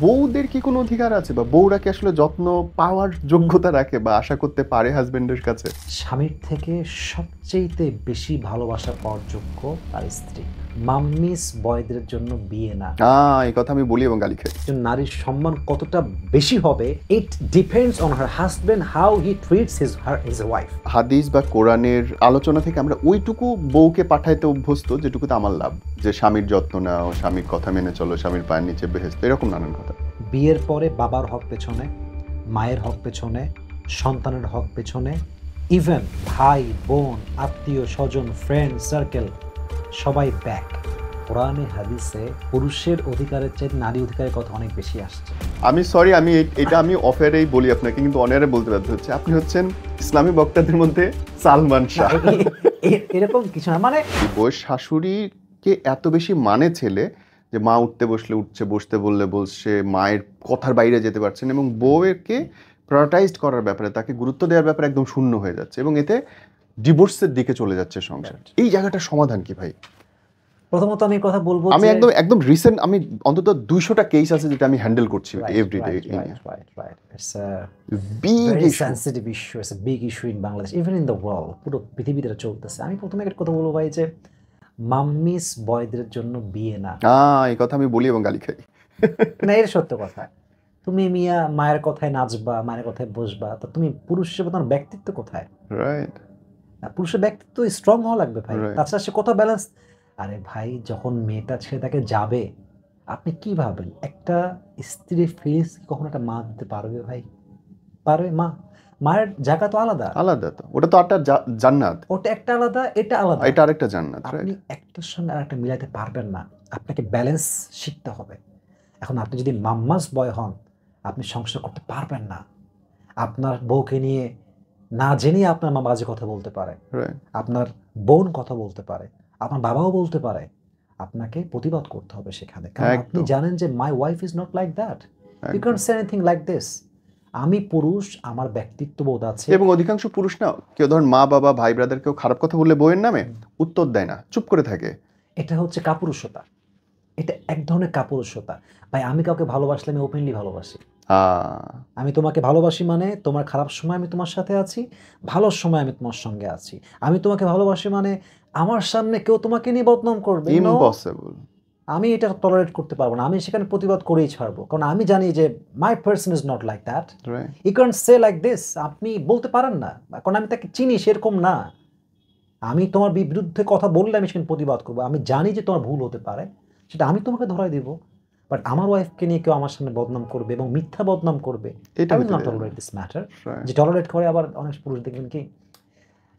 বউদের কি কোনো অধিকার আছে বা বউরা কি আসলে যত্ন পাওয়ার যোগ্যতা রাখে বা আশা করতে পারে হাজবেন্ডের কাছে? স্বামীর থেকে সবচেয়ে বেশি ভালোবাসা পাওয়ার যোগ্য তার স্ত্রী। মাম্মিস বয়দের জন্য বিয়ে না। এই কথা আমি বলি এবং গালি খাই। একজন নারীর সম্মান কতটা বেশি হবে, it depends on her husband, how he treats his wife. হাদিস বা কোরআনের আলোচনা থেকে আমরা ওইটুকু বউকে পাঠাইতে অভ্যস্ত যেটুকুতে আমার লাভ, যে স্বামীর যত্ন নাও, স্বামীর কথা মেনে চলো, স্বামীর পায়ের নিচে বেহেশত, এরকম নানান কথা। বিয়ের পরে বাবার হক পেছনে, মায়ের হক পেছনে, সন্তানের হক পেছনে, ইভেন ভাই বোন আত্মীয় স্বজন ফ্রেন্ড সার্কেল সবাই ব্যাক। কোরআনে হাদিসে পুরুষের অধিকারের চেয়ে নারী অধিকারের কথা অনেক বেশি আসছে। আমি সরি, এটা আমি অফেয়ারেই বলি আপনাকে, কিন্তু অনারে বলতে বাধ্য হচ্ছে। আপনি হচ্ছেন ইসলামী বক্তাদের মধ্যে সালমান শাহ। এরকম কিছু না, মানে বউয়ের শাশুড়িকে এত বেশি মানে ছেলে যে মা উঠতে বসলে উঠছে, বসতে বললে বসছে, মায়ের কথার বাইরে যেতে পারছেন, এবং বউয়েরকে প্রায়োরিটাইজড করার ব্যাপারে, তাকে গুরুত্ব দেওয়ার ব্যাপারে একদম শূন্য হয়ে যাচ্ছে, এবং এতে ডিভোর্সের দিকে চলে যাচ্ছে সংসার। এই জায়গাটার সমাধান কি ভাই? প্রথমত আমি কথা বলবো, আমি একদম রিসেন্ট, আমি অন্তত 200টা কেস আছে যেটা আমি হ্যান্ডেল করছি everyday. It's a very sensitive issue, it's a big issue in Bangladesh, even in the world, পুরো পৃথিবীতে এটা চলতেছে। আমি প্রথমে একটা কথা বলবো ভাই, যে মাম্মিস বয়দের জন্য বিয়ে না। এই কথা আমি বলি এবং গালি খাই। না, এর সত্য কথা। তুমি মিয়া মায়ের কথায় নাচবা, মায়ের কথায় বসবা, তো তুমি পুরুষ হিসেবে তোমার ব্যক্তিত্ব কোথায়? রাইট। পুরুষের ব্যক্তিত্ব স্ট্রং হওয়া লাগবে ভাই। তাছাড়া সে কথা ব্যালেন্স। আরে ভাই, যখন মেয়েটা ছেলেটাকে যাবে, আপনি কি ভাবেন একটা স্ত্রীর ফিলিংস কখনো একটা মা দিতে পারবে ভাই? পারবে? মায়ের জায়গা তো আলাদা আলাদা, তো ওটা তো একটা জান্নাত, ওটা একটা আলাদা, এটা আলাদা, এটা আরেকটা জান্নাত। আপনি একটার সঙ্গে আরেকটা মিলাতে পারবেন না, আপনাকে ব্যালেন্স শিখতে হবে। এখন আপনি যদি মাম্মাস বয় হন, আপনি সংসার করতে পারবেন না। আপনার বউকে নিয়ে না জেনেই আপনার মা বাজে কথা বলতে পারে, আপনার বোন কথা বলতে পারে, আপনার বাবাও বলতে পারে। আপনাকে প্রতিবাদ করতে হবে সেখানে, কারণ আপনি জানেন যে my wife is not like that, you can't say anything like this. আমি পুরুষ, আমার ব্যক্তিত্ববোধ আছে। এবং অধিকাংশ পুরুষ না, কেউ ধরেন মা বাবা ভাই ব্রাদার কেউ খারাপ কথা বললে বউয়ের নামে উত্তর দেয় না, চুপ করে থাকে। এটা হচ্ছে কাপুরুষতা, এটা এক ধরনের কাপুরুষতা। ভাই, আমি কাউকে ভালোবাসলে আমি ওপেনলি ভালোবাসি। আমি তোমাকে ভালোবাসি মানে তোমার খারাপ সময় আমি তোমার সাথে আছি, ভালো সময় আমি তোমার সঙ্গে আছি। আমি তোমাকে ভালোবাসি মানে আমার সামনে কেউ তোমাকে নিয়ে বদনাম করবে, ইম্পসিবল। আমি এটা টলারেট করতে পারবো না। আমি সেখানে প্রতিবাদ করেই ছাড়বো, কারণ আমি জানি যে my person is not like that, you can't say like this. আপনি বলতে পারেন না, কারণ আমি তাকে চিনি, সেরকম না। আমি তোমার বিরুদ্ধে কথা বললে আমি সেখানে প্রতিবাদ করবো। আমি জানি যে তোমার ভুল হতে পারে, সেটা আমি তোমাকে ধরাই দেবো। বাট আমার ওয়াইফকে নিয়ে কেউ আমার সামনে বদনাম করবে এবং মিথ্যা বদনাম করবে, এটা will not tolerate this matter. যে টলারেট করে আবার অনেক পুরুষ দেখবেন কি,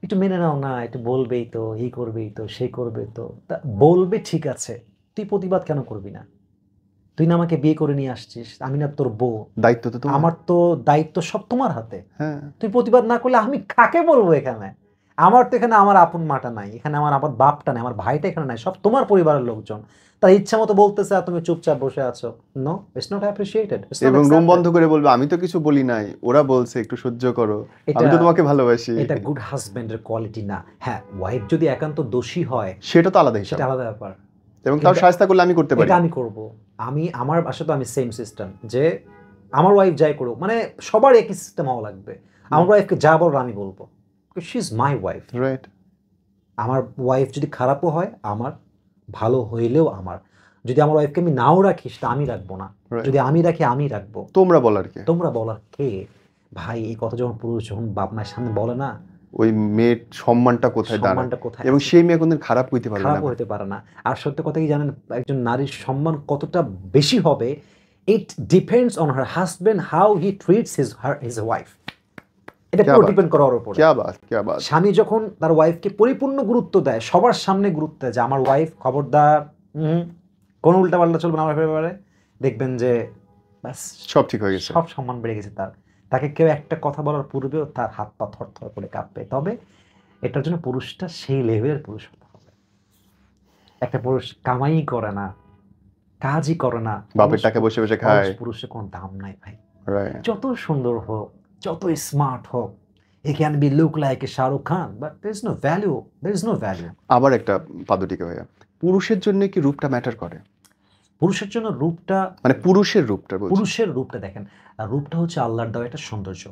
একটু মেনে নাও না, একটু বলবেই তো, এই করবেই তো, সেই করবে তো। তা বলবে ঠিক আছে, তুই প্রতিবাদ কেন করবি না? তুই না আমাকে বিয়ে করে নিয়ে আসছিস, আমি না তোর বউ, দায়িত্ব তো তোমার, আমার তো দায়িত্ব সব তোমার হাতে। তুই প্রতিবাদ না করলে আমি কাকে বলবো এখানে? আমার তো এখানে আমার আপন মাটা নাই, এখানে আমার বাপটা নাই, আমার ভাইটা এখানে নাই, সব তোমার পরিবারের লোকজন। তার ইচ্ছা মতো বলতেছে আর তুমি চুপচাপ বসে আছো। No, it's not appreciated. এবং রুম বন্ধ করে বলবে আমি তো কিছু বলি নাই, ওরা বলছে একটু সহ্য করো, আমি তো তোমাকে ভালোবাসি। এটা গুড হাজবেন্ডের কোয়ালিটি না। হ্যাঁ, ওয়াইফ যদি একান্ত দোষী হয় সেটা তো আলাদা হিসাব, সেটা আলাদা ব্যাপার। এবং তার শাস্তি করলে আমি করতে পারি, এটা আমি করব। আমার বাসা তো আমি সেম সিস্টেম, যে আমার ওয়াইফ যাই করুক, মানে সবার একই সিস্টেম হওয়া লাগবে। আমার ওয়াইফকে যা বলবো আমি বলবো, she is my wife. Right. আমার ওয়াইফ যদি খারাপও হয় আমার, ভালো হইলেও আমার। যদি আমার ওয়াইফকে আমি নাও রাখি সেটা আমি রাখবো না, যদি আমি রাখি আমি রাখবো। তোমরা বলার কে ভাই? এই কথা যখন পুরুষ যখন বাপ মায়ের সামনে বলে না, ওই মেয়ের সম্মানটা কোথায় দাঁড়ায়, এবং সেই মেয়ে কোনদিন খারাপ হইতে পারে না। আর সত্য কথা কি জানেন, একজন নারীর সম্মান কতটা বেশি হবে, it depends on her husband, how he treats his wife. এটা পুরো ডিপেন্ড করে ওর উপর। স্বামী যখন তার ওয়াইফকে পরিপূর্ণ গুরুত্ব দেয়, সবার সামনে গুরুত্ব দেয় যে আমার ওয়াইফ খবরদার, কোনো উল্টাপাল্টা চলবে না আমার ব্যাপারে, দেখবেন যে ব্যাস সব ঠিক হয়ে গেছে, সব সম্মান বেড়ে গেছে তার। তাকে কেউ একটা কথা বলার পূর্বেও তার হাত পা থরথর করে কাঁপবে। তবে এটার জন্য পুরুষটা সেই লেভেলের পুরুষ হতে হবে। একটা পুরুষ কামাই করে না, কাজই করে না, বাপের টাকা বসে বসে খায়, পুরুষের কোনো দাম নাই ভাই। যত সুন্দর হোক, যত স্মার্ট হোক, he can be look like a Shahrukh Khan, but there is no value, there is no value. আবার একটা পাদুটিকে ভাইয়া, পুরুষের জন্য কি রূপটা ম্যাটার করে? পুরুষের জন্য রূপটা, মানে পুরুষের রূপটা বলছি। পুরুষের রূপটা দেখেন, আর রূপটা হচ্ছে আল্লাহর দেওয়া একটা সৌন্দর্য।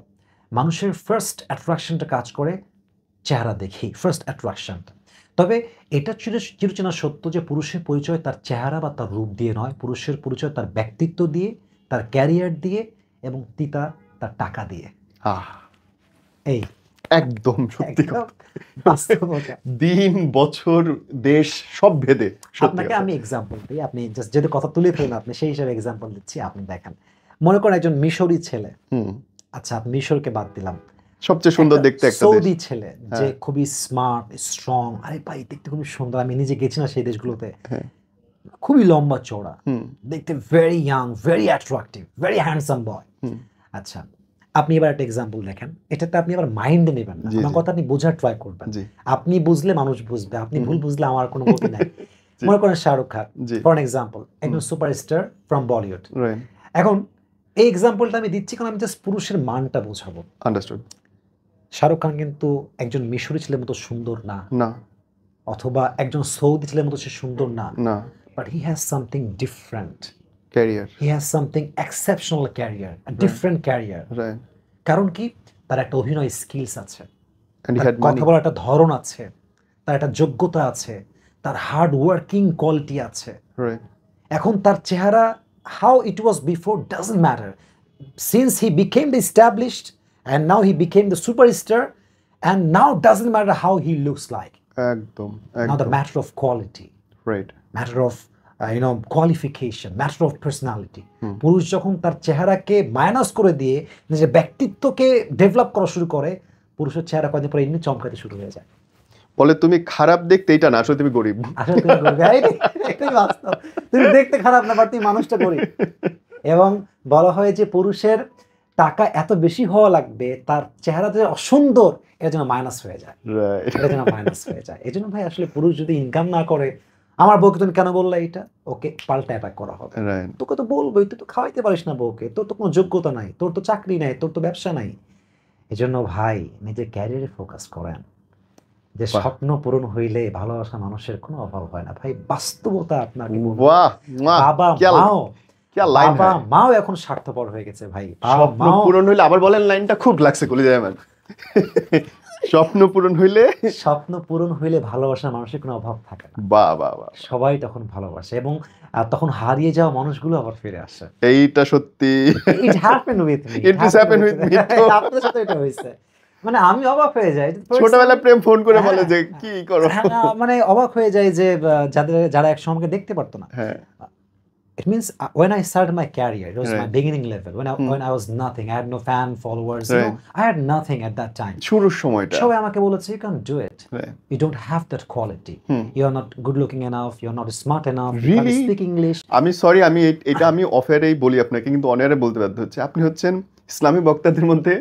মানুষের ফার্স্ট অ্যাট্রাকশনটা কাজ করে চেহারা দেখেই, ফার্স্ট অ্যাট্রাকশনটা। তবে এটা চিরচেনা সত্য যে পুরুষের পরিচয় তার চেহারা বা তার রূপ দিয়ে নয়, পুরুষের পরিচয় তার ব্যক্তিত্ব দিয়ে, তার ক্যারিয়ার দিয়ে এবং তার টাকা দিয়ে। এই একদম সত্যি একদম কথা। বাস্তবতা। দিন বছর দেশ সব ভেদে সত্যি আপনাকে কথা। আমি এক্সাম্পল দিই, আপনি জাস্ট যদি কথা তুলে ফেলেন আপনি সেই হিসাবে এক্সাম্পল দিচ্ছি, আপনি দেখেন, মনে করেন একজন মিশরি ছেলে, হুম, আচ্ছা মিশরকে বাদ দিলাম, সবচেয়ে সুন্দর দেখতে একটা দেশ। সৌদি ছেলে যে হ্যাঁ। খুবই স্মার্ট স্ট্রং, আরে ভাই দেখতে খুবই সুন্দর, আমি নিজে গেছি না সেই দেশগুলোতে, হ্যাঁ। খুবই লম্বা চওড়া, হুম, দেখতে very young, very attractive, very handsome boy. হুম, আচ্ছা, আপনি এবার একটা এক্সাম্পল দেখেন, এটাতে আপনি আবার মাইন্ডে নেবেন না, জি, আমার জি। কথা আপনি বোঝার ট্রাই করবেন, জি, আপনি বুঝলে মানুষ বুঝবে, আপনি ভুল বুঝলে আমার কোনো গতি নাই। জি। মনে করেন শাহরুখ খান জি। ফর এক্সাম্পল, একজন সুপারস্টার ফ্রম বলিউড। রাইট, এখন এই এক্সাম্পলটা আমি দিচ্ছি কারণ আমি জাস্ট পুরুষের মানটা বোঝাবো। আন্ডারস্টুড। শাহরুখ খান কিন্তু একজন মিশরি ছেলের মতো সুন্দর না, না, অথবা একজন সৌদি ছেলের মতো সে সুন্দর না, না, but he has something different, career. He has something exceptional career, different career. Right, কারণ কি, তার একটা অভিনয় স্কিলস আছে, এন্ড হি তার হ্যাড মানি। কথা বলার একটা ধরন আছে, তার একটা যোগ্যতা আছে, তার হার্ড ওয়ার্কিং কোয়ালিটি আছে। রাইট, এখন তার চেহারা how it was before doesn't matter, since he became the established and now he became the superstar and now doesn't matter how he looks like, একদম, নাও দ্য একদম। Matter of quality, right, matter of qualification, matter of personality. পুরুষ যখন তার চেহারাকে minus করে দিয়ে নিজের ব্যক্তিত্বকে develop করা শুরু করে, পুরুষের চেহারা কয়েকদিন পরে এমনি চমকাতে শুরু হয়ে যায়। বলে তুমি খারাপ দেখতে, এটা না, আসলে তুমি গরিব। আসলে তুমি গরিব, এটাই বাস্তব। তুমি দেখতে খারাপ না, বাট তুমি মানুষটা গরিব। এবং বলা হয় যে পুরুষের টাকা এত বেশি হওয়া লাগবে, তার চেহারা যে অসুন্দর এটা যেন মাইনাস হয়ে যায়, রাইট, এটা যেন মাইনাস হয়ে যায়। এই জন্য ভাই আসলে পুরুষ যদি ইনকাম না করে, আমার বউকে তুমি কেন বললে এটা, ওকে পাল্টা অ্যাটাক করা হবে। রাইট। তোকে তো বলবোই, তুই তো খাওয়াইতে পারিস না বউকে, তোর তো কোনো যোগ্যতা নাই, তোর তো চাকরি নাই, তোর তো ব্যবসা নাই। এই জন্য ভাই নিজের ক্যারিয়ারে ফোকাস করেন, যে বাহ। স্বপ্ন পূরণ হইলে ভালোবাসা মানুষের কোনো অভাব হয় না ভাই, বাস্তবতা আপনাকে বলবো। वाह, वाह, বাবা क्या মাও, क्या लाइन বাবা है। মাও এখন স্বার্থপর হয়ে গেছে ভাই, বাবা স্বপ্ন মাও, পূরণ হইলে, আবার বলেন লাইনটা, খুব লাগছে কলিজায় আমার। স্বপ্ন পূরণ হইলে, স্বপ্ন পূরণ হইলে ভালোবাসার মানুষের কোনো অভাব থাকে না, বাহ বাহ বাহ, সবাই তখন ভালোবাসে এবং তখন হারিয়ে যাওয়া মানুষগুলো আবার ফিরে আসে। এইটা সত্যি। It happened with me. It has happened with me too. আপনার সাথে এটা হয়েছে, মানে আমি অবাক হয়ে যাই। ছোটবেলায় প্রেম ফোন করে বলে যে কি করো। মানে অবাক হয়ে যায় যে যারা একসময় আমাকে দেখতে পারতো না। হ্যাঁ, It means when I started my career, it was my Right. beginning level. When I was nothing, I had no fan followers. You know, I had nothing at that time. শুরুর সময়টা। সবাই আমাকে বলেছে, you can't do it. Right. You don't have that quality. You are not good looking enough. You are not smart enough. You Really? can't speak English. আমি sorry, আমি এটা আমি অফারেই বলি আপনাকে, কিন্তু অনারে বলতে বাধ্য হচ্ছে, আপনি হচ্ছেন ইসলামী বক্তাদের মধ্যে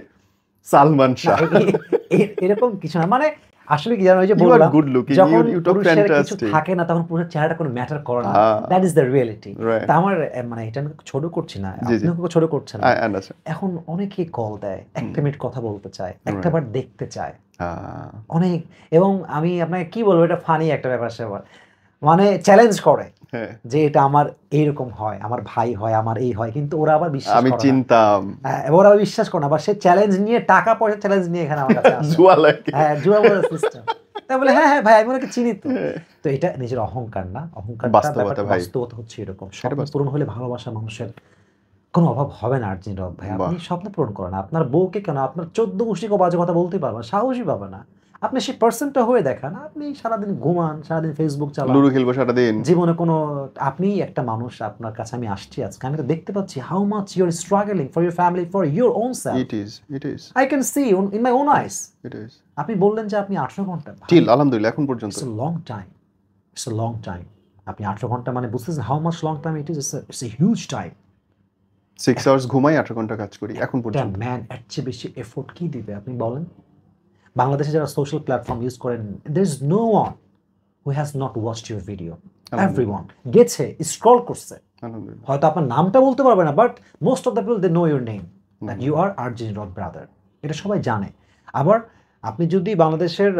সালমান না, শাহ। এরকম কিছু না, মানে আসলে কি জানো, ওই যে You are বললাম, good looking, যখন you talk পুরুষের কিছু fantastic. থাকে না তখন পুরুষের চেহারাটা কোনো ম্যাটার করে না। Ah. That is the reality. Right. তা আমার মানে এটা আমি ছোট করছি না, জি, জি। আপনিও ছোট করছেন না। I understand. এখন অনেকেই কল দেয়, একটা মিনিট কথা বলতে চায়, একটা বার দেখতে চায়, অনেক। এবং আমি আপনাকে কি বলবো, এটা ফানি একটা ব্যাপার স্যাপার, মানে চ্যালেঞ্জ করে হ্যাঁ, যে এটা আমার এইরকম হয়, আমার ভাই হয়, আমার এই হয়, কিন্তু ওরা আবার বিশ্বাস আমি করে না। চিনতাম ওরা আবার বিশ্বাস করে না, আবার সে চ্যালেঞ্জ নিয়ে, টাকা পয়সা চ্যালেঞ্জ নিয়ে এখানে আমার কাছে আসে। জুয়া লাগে। হ্যাঁ, জুয়া বলার সিস্টেম। তাই বলে হ্যাঁ হ্যাঁ ভাই আমি ওনাকে চিনি তো। তো এটা নিজের অহংকার না, অহংকার বাস্তবতা ভাই। বাস্তবতা হচ্ছে এরকম। স্বপ্ন পূরণ হলে ভালোবাসা মানুষের কোনো অভাব হবে না। আর্জেন্ট রব ভাই, আপনি স্বপ্ন পূরণ করেন, আপনার বউকে কেন, আপনার 14 গোষ্ঠীকে বাজে কথা বলতে পারবেন, সাহসী পাবে না, আপনি সেই পার্সনটা হয়ে দেখান। আপনি সারাদিন ঘুমান, সারাদিন ফেসবুক চালান, লুডো খেলবো সারাদিন, জীবনে কোনো, আপনি একটা মানুষ, আপনার কাছে আমি আসছি আজকে, আমি তো দেখতে পাচ্ছি how much you are struggling for your family, for your own self. it is I can see in my own eyes. it is আপনি বললেন যে আপনি 18 ঘন্টা, টিল আলহামদুলিল্লাহ এখন পর্যন্ত। It's a long time. It's a long time. আপনি 18 ঘন্টা মানে বুঝতেছেন how much long time it is. It's a huge time. 6 hours ঘুমাই, 18 ঘন্টা কাজ করি এখন একটা পর্যন্ত। ম্যান এর চেয়ে বেশি এফোর্ট কি দিবে আপনি বলেন? বাংলাদেশে যারা সোশ্যাল প্ল্যাটফর্ম ইউজ করেন, there is no one who has not watched your video. Everyone গেছে, স্ক্রল করছে, আলহামদুলিল্লাহ। হয়তো আপনার নামটা বলতে পারবে না, but most of the people they know your name, that you are আরজিন রড ব্রাদার। এটা সবাই জানে। আবার আপনি যদি বাংলাদেশের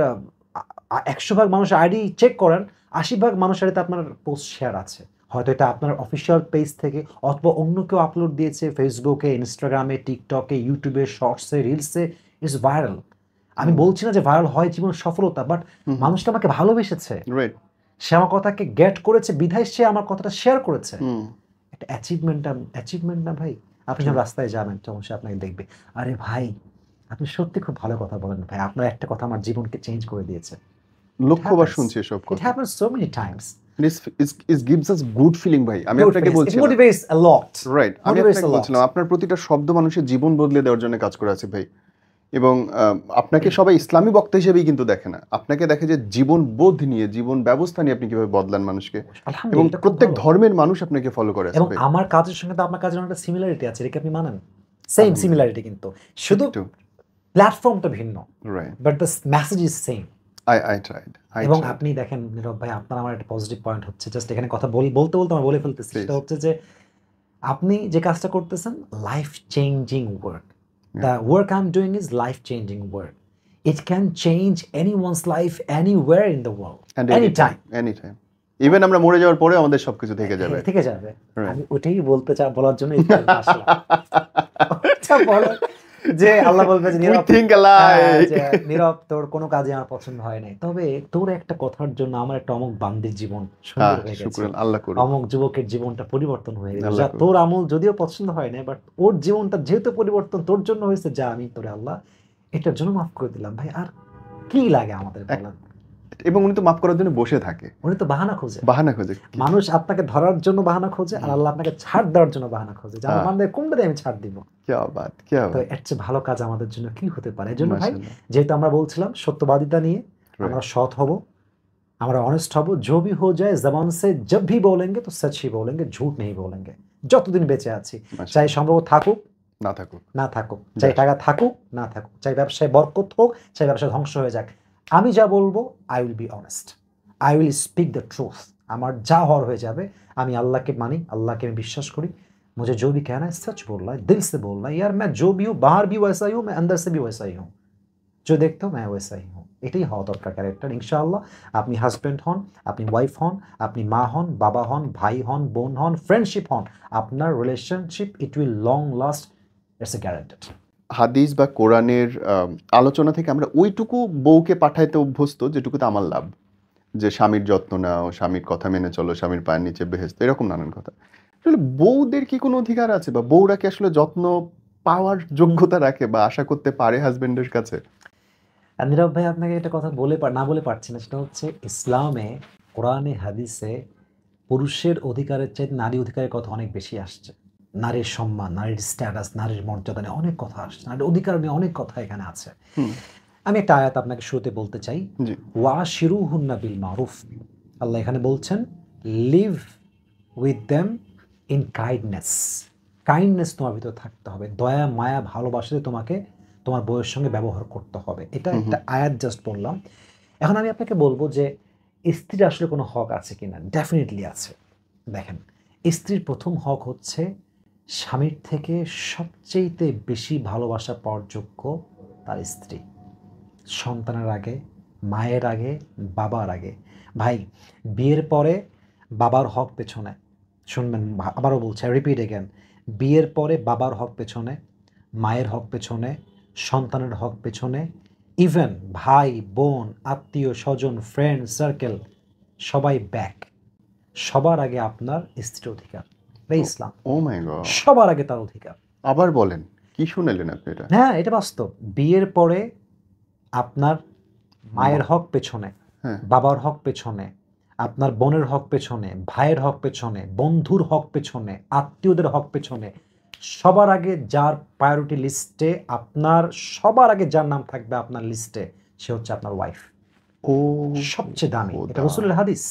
100 ভাগ মানুষের আইডি চেক করেন, 80 ভাগ মানুষের আইডিতে আপনার পোস্ট শেয়ার আছে, হয়তো এটা আপনার অফিসিয়াল পেজ থেকে অথবা অন্য কেউ আপলোড দিয়েছে ফেসবুকে, ইনস্টাগ্রামে, টিকটকে, ইউটিউবে, শর্টসে, রিলসে, ইটস ভাইরাল। আমি বলছি না যে ভাইরাল হয় জীবন সফলতা, বাট মানুষটা আমাকে ভালোবেসেছে, সে আমার কথাকে গেট করেছে বিধায় সে আমার কথাটা শেয়ার করেছে। একটা অ্যাচিভমেন্ট না ভাই? আপনি যখন রাস্তায় যাবেন তখন সে আপনাকে দেখবে, আরে ভাই আপনি সত্যি খুব ভালো কথা বলেন ভাই, আপনার একটা কথা আমার জীবনকে চেঞ্জ করে দিয়েছে। লক্ষ্যবার শুনছি এসব It happens so many times. It gives us good feeling ভাই। আমি আপনাকে বলছিলাম, it motivates a lot. Right, আমি আপনাকে বলছিলাম আপনার প্রতিটা শব্দ মানুষের জীবন বদলে দেওয়ার জন্য কাজ করে আছে ভাই। এবং আপনাকে সবাই ইসলামী বক্তা হিসেবেই কিন্তু দেখে না, আপনাকে দেখে যে জীবন বোধ নিয়ে, জীবন ব্যবস্থা নিয়ে আপনি কিভাবে বদলান মানুষকে, এবং প্রত্যেক ধর্মের মানুষ আপনাকে ফলো করে। এবং আমার কাজের সঙ্গে তো আপনার কাজের একটা সিমিলারিটি আছে, এটা কি আপনি মানেন? সেম সিমিলারিটি, কিন্তু শুধু প্ল্যাটফর্মটা ভিন্ন, right, but the message is same. I tried. এবং আপনি দেখেন নীরব ভাই, আপনার আমার একটা পজিটিভ পয়েন্ট হচ্ছে, জাস্ট এখানে কথা বলতে আমার বলে ফেলতেছি, সেটা হচ্ছে যে আপনি যে কাজটা করতেছেন life changing work. The work I'm doing is life-changing work. It can change anyone's life anywhere in the world, anytime. Even আমরা মরে যাওয়ার পরে আমাদের সবকিছু থেকে যাবে। আমি ওটাই বলার জন্য আসলাম। আচ্ছা বলো যে আল্লাহ বলবে যে নীরব তোর কোনো কাজে আমার পছন্দ হয় নাই, তবে তোর একটা কথার জন্য আমার একটা অমুক বান্দির জীবন সুন্দর হয়ে গেছে, অমুক যুবকের জীবনটা পরিবর্তন হয়ে গেছে, তোর আমল যদিও পছন্দ হয় না, বাট ওর জীবনটা যেহেতু পরিবর্তন তোর জন্য হয়েছে, যা আমি তোরে আল্লাহ এটার জন্য মাফ করে দিলাম। ভাই আর কি লাগে আমাদের বলেন? এবং উনি তো মাফ করার জন্য বসে থাকে, উনি তো বাহানা খোঁজে। মানুষ আপনাকে ধরার জন্য বাহানা খোঁজে, আর আল্লাহ আপনাকে ছাড় দেওয়ার জন্য বাহানা খোঁজে, যে আমার বান্দা কোনটা দিয়ে আমি ছাড় দিব। তো এর চেয়ে ভালো কাজ আমাদের জন্য কি হতে পারে? এজন্য ভাই, যেহেতু আমরা বলছিলাম সত্যবাদিতা নিয়ে, আমরা সৎ হব, আমরা অনেস্ট হব, जो भी हो जाए जबान से जब भी बोलेंगे तो सच ही बोलेंगे, झूठ नहीं बोलेंगे। যতদিন বেঁচে আছি, চাই সম্পর্ক থাকুক না থাকুক, চাই টাকা থাকুক না থাকুক, চাই ব্যবসায় বরকত হোক, চাই ব্যবসা ধ্বংস হয়ে যাক, আমি যা বলবো I will be honest, I will speak the truth. আমার যা হওয়ার হয়ে যাবে, আমি আল্লাহকে মানি, আল্লাহকে আমি বিশ্বাস করি, मुझे जो भी कहना है सच बोलना है, दिल से बोलना है। यार मैं जो भी हूँ, बाहर भी वैसा ही हूँ, मैं अंदर से भी वैसा ही हूँ, जो देखते हो मैं वैसा ही हूँ। এটাই হওয়া দরকার ক্যারেক্টার। ইনশাআল্লাহ আপনি হাজব্যান্ড হন, আপনি ওয়াইফ হন, আপনি মা হন, বাবা হন, ভাই হন, বোন হন, ফ্রেন্ডশিপ হন, আপনার relationship it will long last, it's a guaranteed. হাদিস বা কোরআনের আলোচনা থেকে আমরা ওইটুকু বউকে পাঠাইতে অভ্যস্ত যেটুকুতে আমার লাভ, যে স্বামীর যত্ন নাও, স্বামীর কথা মেনে চলো, স্বামীর পায়ের নিচে বেহেশত, এরকম নানান কথা। আসলে বউদের কি কোনো অধিকার আছে, বা বউরা কি আসলে যত্ন পাওয়ার যোগ্যতা রাখে বা আশা করতে পারে হাজবেন্ডের কাছে? নীরব ভাই আপনাকে একটা কথা না বলে পারছি না, সেটা হচ্ছে ইসলামে, কোরআনে, হাদিসে পুরুষের অধিকারের চাইতে নারী অধিকারের কথা অনেক বেশি আসছে। নারীর সম্মান, নারীর স্ট্যাটাস, নারীর মর্যাদা নিয়ে অনেক কথা আসছে, নারীর অধিকার নিয়ে অনেক কথা এখানে আছে। আমি একটা আয়াত আপনাকে শুরুতে বলতে চাই, ওয়াশিরুহুন্না বিল মারুফ। আল্লাহ এখানে বলছেন live with them in kindness. Kindness তোমার ভিতরে থাকতে হবে, দয়া মায়া ভালোবাসাতে তোমাকে তোমার বউয়ের সঙ্গে ব্যবহার করতে হবে। এটা একটা আয়াত জাস্ট বললাম। এখন আমি আপনাকে বলবো যে স্ত্রীর আসলে কোনো হক আছে কিনা। ডেফিনেটলি আছে। দেখেন, স্ত্রীর প্রথম হক হচ্ছে স্বামীর থেকে সবচেয়ে বেশি ভালোবাসা পাওয়ার যোগ্য তার স্ত্রী, সন্তানের আগে, মায়ের আগে, বাবার আগে। ভাই বিয়ের পরে বাবার হক পেছনে, শুনবেন আবারও বলছে, রিপিট এগেন, বিয়ের পরে বাবার হক পেছনে, মায়ের হক পেছনে, সন্তানের হক পেছনে, ইভেন ভাই বোন, আত্মীয় স্বজন, ফ্রেন্ড সার্কেল, সবাই ব্যাক। সবার আগে আপনার স্ত্রীর অধিকার, ইসলাম। ও মাই গড, সবার আগে তার অধিকার। আবার বলেন, কি শুনলেন আপনি এটা? হ্যাঁ, এটা বাস্তব। বিয়ের পরে আপনার মায়ের হক পেছনে, বাবার হক পেছনে, আপনার বোনের হক পেছনে, ভাইয়ের হক পেছনে, বন্ধুর হক পেছনে, আত্মীয়দের হক পেছনে, সবার আগে যার প্রায়োরিটি লিস্টে, আপনার সবার আগে যার নাম থাকবে আপনার লিস্টে, সে হচ্ছে আপনার ওয়াইফ। ও সবচেয়ে দামি, এটা রাসূলের হাদিস।